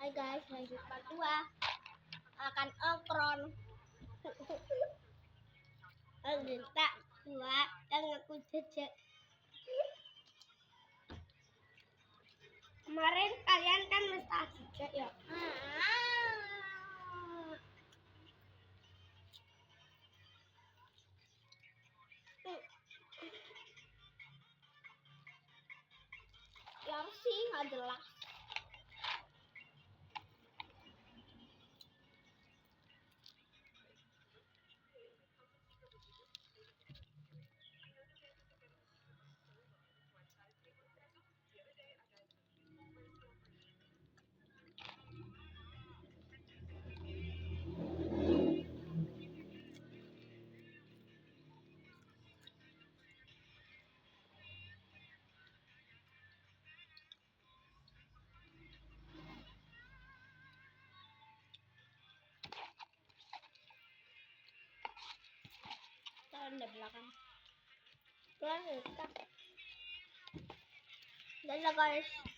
Hai guys, lanjut part 2 akan okron. Lanjut tak 2 dan aku jejak. Kemarin kalian kan mesti jejak ya. Yang sih nggak jelas. Di belakang. Dadah guys.